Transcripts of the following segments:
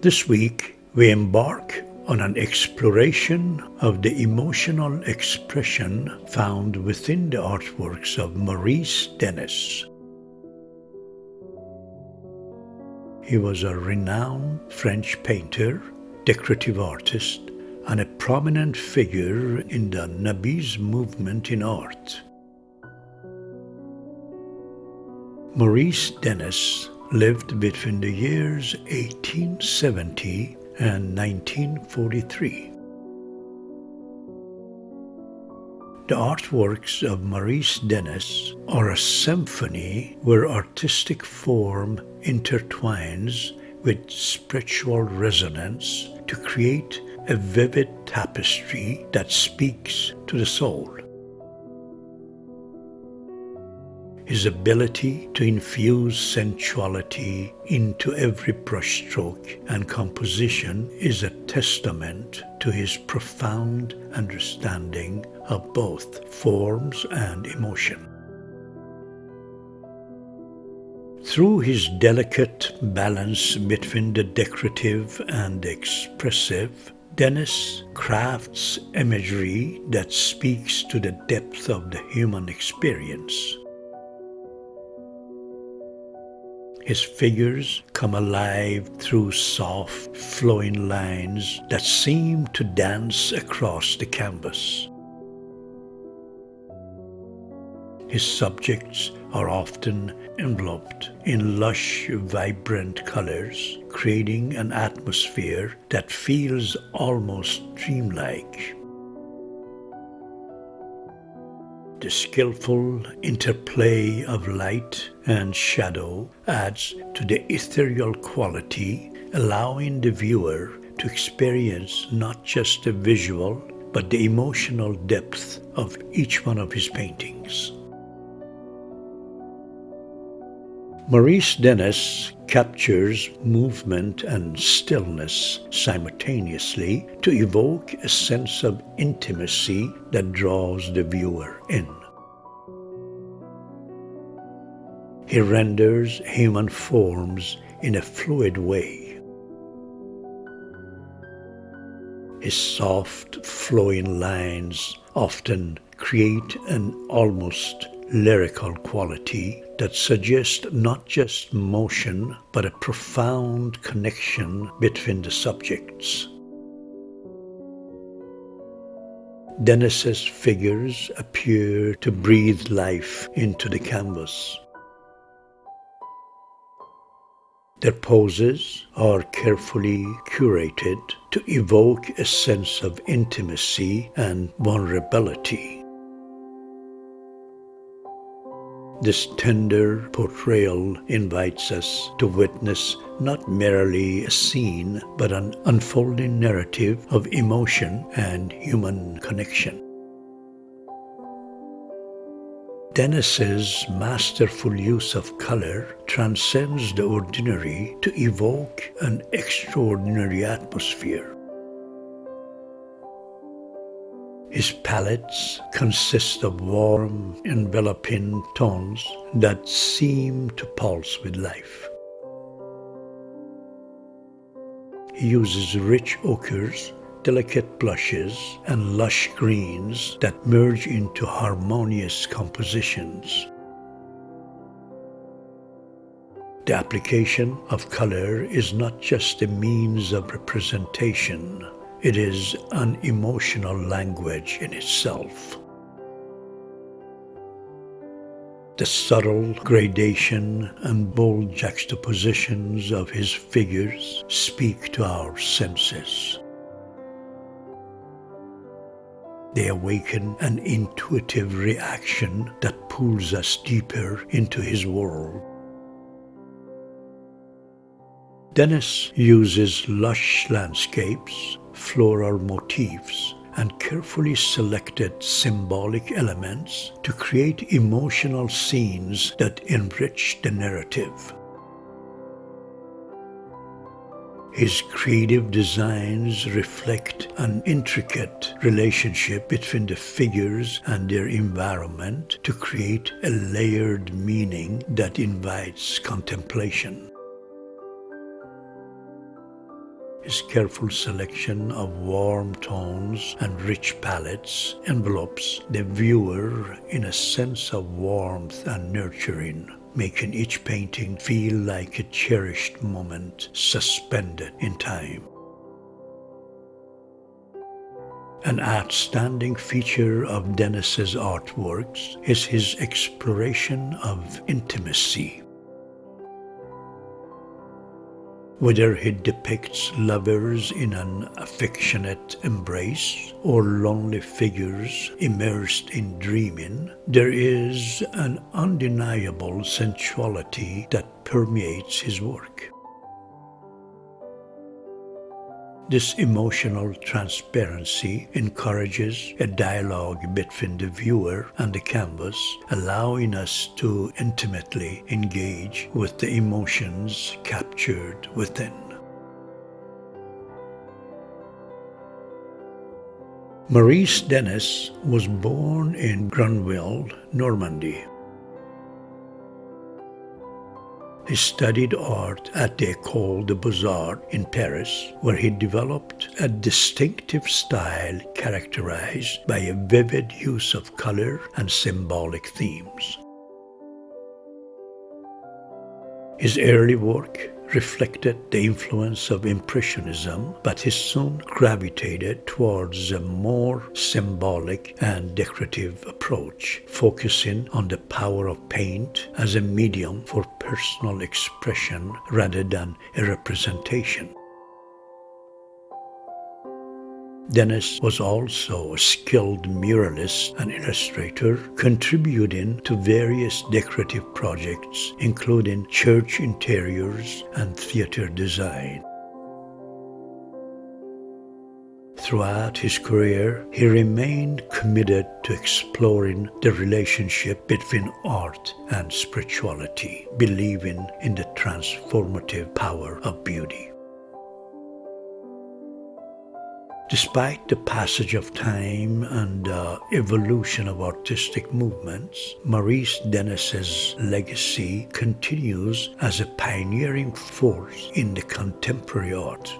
This week, we embark on an exploration of the emotional expression found within the artworks of Maurice Denis. He was a renowned French painter, decorative artist, and a prominent figure in the Nabis movement in art. Maurice Denis lived between the years 1870 and 1943. The artworks of Maurice Denis are a symphony where artistic form intertwines with spiritual resonance to create a vivid tapestry that speaks to the soul. His ability to infuse sensuality into every brushstroke and composition is a testament to his profound understanding of both forms and emotion. Through his delicate balance between the decorative and the expressive, Denis crafts imagery that speaks to the depth of the human experience. His figures come alive through soft, flowing lines that seem to dance across the canvas. His subjects are often enveloped in lush, vibrant colors, creating an atmosphere that feels almost dreamlike. The skillful interplay of light and shadow adds to the ethereal quality, allowing the viewer to experience not just the visual, but the emotional depth of each one of his paintings. Maurice Denis captures movement and stillness simultaneously to evoke a sense of intimacy that draws the viewer in. He renders human forms in a fluid way. His soft, flowing lines often create an almost lyrical quality that suggests not just motion, but a profound connection between the subjects. Denis's figures appear to breathe life into the canvas. Their poses are carefully curated to evoke a sense of intimacy and vulnerability. This tender portrayal invites us to witness not merely a scene, but an unfolding narrative of emotion and human connection. Denis's masterful use of color transcends the ordinary to evoke an extraordinary atmosphere. His palettes consist of warm, enveloping tones that seem to pulse with life. He uses rich ochres, delicate blushes, and lush greens that merge into harmonious compositions. The application of color is not just a means of representation. It is an emotional language in itself. The subtle gradation and bold juxtapositions of his figures speak to our senses. They awaken an intuitive reaction that pulls us deeper into his world. Denis uses lush landscapes, floral motifs, and carefully selected symbolic elements to create emotional scenes that enrich the narrative. His creative designs reflect an intricate relationship between the figures and their environment to create a layered meaning that invites contemplation. His careful selection of warm tones and rich palettes envelopes the viewer in a sense of warmth and nurturing, making each painting feel like a cherished moment suspended in time. An outstanding feature of Denis's artworks is his exploration of intimacy. Whether he depicts lovers in an affectionate embrace or lonely figures immersed in dreaming, there is an undeniable sensuality that permeates his work. This emotional transparency encourages a dialogue between the viewer and the canvas, allowing us to intimately engage with the emotions captured within. Maurice Denis was born in Granville, Normandy. He studied art at the École des Beaux-Arts in Paris, where he developed a distinctive style characterized by a vivid use of color and symbolic themes. His early work reflected the influence of Impressionism, but he soon gravitated towards a more symbolic and decorative approach, focusing on the power of paint as a medium for personal expression rather than a representation. Denis was also a skilled muralist and illustrator, contributing to various decorative projects, including church interiors and theater design. Throughout his career, he remained committed to exploring the relationship between art and spirituality, believing in the transformative power of beauty. Despite the passage of time and the evolution of artistic movements, Maurice Denis's legacy continues as a pioneering force in the contemporary art.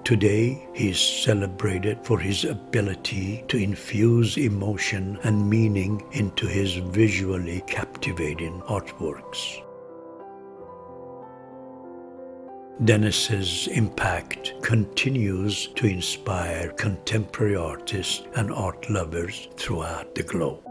Today, he is celebrated for his ability to infuse emotion and meaning into his visually captivating artworks. Denis's impact continues to inspire contemporary artists and art lovers throughout the globe.